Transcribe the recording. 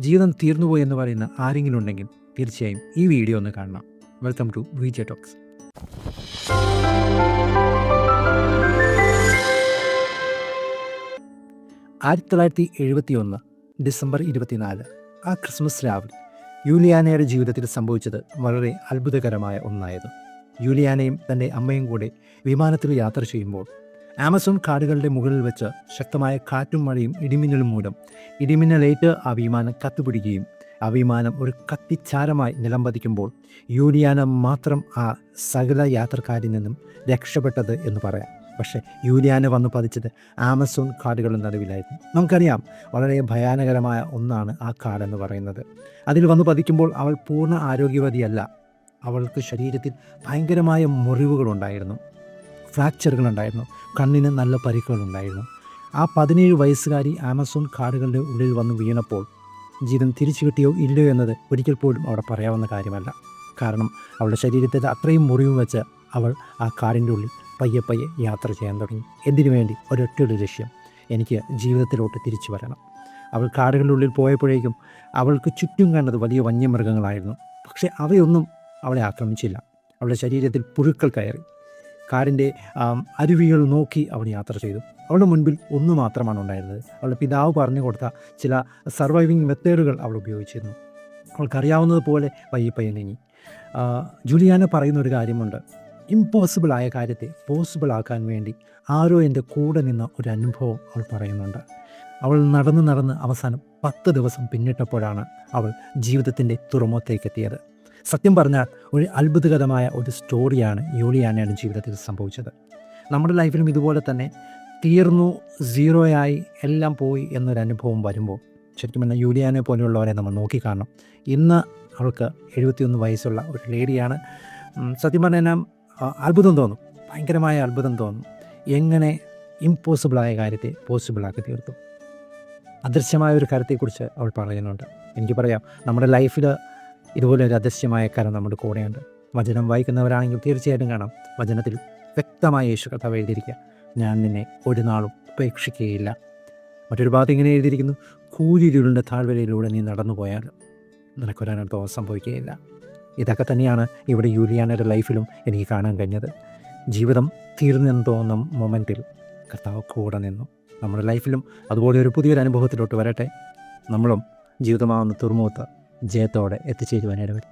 ജീവിതം തീർന്നുപോയി എന്ന് പറയുന്ന ആരെങ്കിലും ഉണ്ടെങ്കിൽ തീർച്ചയായും ഈ വീഡിയോ ഒന്ന് കാണണം. Welcome to VJ talks. ആയിരത്തി 1971 ഡിസംബർ 24 ആ ക്രിസ്മസ് രാവിലെ യൂലിയാനയുടെ ജീവിതത്തിൽ സംഭവിച്ചത് വളരെ അത്ഭുതകരമായ ഒന്നായിരുന്നു. യൂലിയാനയും തൻ്റെ അമ്മയും കൂടെ വിമാനത്തിൽ യാത്ര ചെയ്യുമ്പോൾ ആമസോൺ കാടുകളുടെ മുകളിൽ വെച്ച് ശക്തമായ കാറ്റും മഴയും ഇടിമിന്നലും മൂലം ഇടിമിന്നലേറ്റ് ആ വിമാനം കത്തുപിടിക്കുകയും ആ വിമാനം ഒരു കത്തിച്ചാരമായി നിലംപതിക്കുമ്പോൾ യൂലിയാന മാത്രം ആ സകല യാത്രക്കാരിൽ നിന്നും രക്ഷപ്പെട്ടത് എന്ന് പറയാം. പക്ഷേ യൂലിയാന വന്നു പതിച്ചത് ആമസോൺ കാടുകളുടെ നടുവിലായിരുന്നു. നമുക്കറിയാം, വളരെ ഭയാനകരമായ ഒന്നാണ് ആ കാടെന്ന് പറയുന്നത്. അതിൽ വന്നു പതിക്കുമ്പോൾ അവൾ പൂർണ്ണ ആരോഗ്യവതിയല്ല. അവൾക്ക് ശരീരത്തിൽ ഭയങ്കരമായ മുറിവുകളുണ്ടായിരുന്നു, ഫ്രാക്ചറുകളുണ്ടായിരുന്നു, കണ്ണിന് നല്ല പരിക്കുകളുണ്ടായിരുന്നു. ആ 17 വയസ്സുകാരി ആമസോൺ കാടുകളുടെ ഉള്ളിൽ വന്ന് വീണപ്പോൾ ജീവിതം തിരിച്ചു കിട്ടിയോ ഇല്ലയോ എന്നത് ഒരിക്കൽ പോലും അവിടെ പറയാവുന്ന കാര്യമല്ല. കാരണം അവളുടെ ശരീരത്തിൽ അത്രയും മുറിവ് വെച്ച് അവൾ ആ കാടിൻ്റെ ഉള്ളിൽ പയ്യെ പയ്യെ യാത്ര ചെയ്യാൻ തുടങ്ങി. എന്തിനു വേണ്ടി? ഒരൊറ്റൊരു ലക്ഷ്യം, എനിക്ക് ജീവിതത്തിലോട്ട് തിരിച്ചു വരണം. അവൾ കാടുകളിലുള്ളിൽ പോയപ്പോഴേക്കും അവൾക്ക് ചുറ്റും കണ്ടത് വലിയ വന്യമൃഗങ്ങളായിരുന്നു. പക്ഷേ അവയൊന്നും അവളെ ആക്രമിച്ചില്ല. അവളുടെ ശരീരത്തിൽ പുഴുക്കൾ കയറി. കാടിൻ്റെ അരുവികൾ നോക്കി അവൾ യാത്ര ചെയ്തു. അവളുടെ മുൻപിൽ ഒന്ന് മാത്രമാണ് ഉണ്ടായിരുന്നത്. അവളുടെ പിതാവ് പറഞ്ഞു കൊടുത്ത ചില സർവൈവിങ് മെത്തേഡുകൾ അവൾ ഉപയോഗിച്ചിരുന്നു. അവൾക്കറിയാവുന്നതുപോലെ പയ്യെ പയ്യെ നീങ്ങി. ജൂലിയാന പറയുന്ന ഒരു കാര്യമുണ്ട്, ഇമ്പോസിബിളായ കാര്യത്തെ പോസിബിൾ ആക്കാൻ വേണ്ടി ആരോ എൻ്റെ കൂടെ നിന്ന ഒരു അനുഭവം അവൾ പറയുന്നുണ്ട്. അവൾ നടന്ന് അവസാനം 10 ദിവസം പിന്നിട്ടപ്പോഴാണ് അവൾ ജീവിതത്തിൻ്റെ തുറമുഖത്തേക്ക് എത്തിയത്. സത്യം പറഞ്ഞാൽ ഒരു അത്ഭുതകരമായ ഒരു സ്റ്റോറിയാണ് യൂലിയാനയുടെ ജീവിതത്തിൽ സംഭവിച്ചത്. നമ്മുടെ ലൈഫിലും ഇതുപോലെ തന്നെ തീർന്നു, സീറോയായി, എല്ലാം പോയി എന്നൊരനുഭവം വരുമ്പോൾ ശരിക്കും പറഞ്ഞാൽ യൂലിയാനെ പോലെയുള്ളവരെ നമ്മൾ നോക്കിക്കാണണം. ഇന്ന് അവൾക്ക് 71 വയസ്സുള്ള ഒരു ലേഡിയാണ്. സത്യം പറഞ്ഞാൽ അത്ഭുതം തോന്നും, ഭയങ്കരമായ അത്ഭുതം തോന്നും. എങ്ങനെ ഇമ്പോസിബിളായ കാര്യത്തെ പോസിബിളാക്കി തീർത്തു. അദൃശ്യമായ ഒരു കാര്യത്തെക്കുറിച്ച് അവൾ പറയുന്നുണ്ട്. എനിക്ക് പറയാം, നമ്മുടെ ലൈഫിൽ ഇതുപോലെ ഒരു അദൃശ്യമായ കാര്യം നമ്മുടെ കൂടെയുണ്ട്. വചനം വായിക്കുന്നവരാണെങ്കിൽ തീർച്ചയായിട്ടും കാണാം, വചനത്തിൽ വ്യക്തമായ യേശു കർത്താവ് എഴുതിയിരിക്കുക, ഞാൻ നിന്നെ ഒരു നാളും ഉപേക്ഷിക്കുകയില്ല. മറ്റൊരു ഭാഗത്ത് ഇങ്ങനെ എഴുതിയിരിക്കുന്നു, കൂരിരുളിൻ്റെ താഴ്വരയിലൂടെ നീ നടന്നു പോയാലും നിനക്കൊരനർത്ഥവും സംഭവിക്കുകയില്ല. ഇതൊക്കെ തന്നെയാണ് ഇവിടെ യൂലിയാനയുടെ ലൈഫിലും എനിക്ക് കാണാൻ കഴിഞ്ഞത്. ജീവിതം തീർന്നെന്ന് തോന്നുന്ന മൊമെൻറ്റിൽ കർത്താവ് കൂടെ നിന്നു. നമ്മുടെ ലൈഫിലും അതുപോലെ ഒരു പുതിയൊരു അനുഭവത്തിലോട്ട് വരട്ടെ. നമ്മളും ജീവിതമാവുന്ന തുറമുഖത്ത് ജയത്തോടെ എത്തിച്ചേരുവാനിടവരും.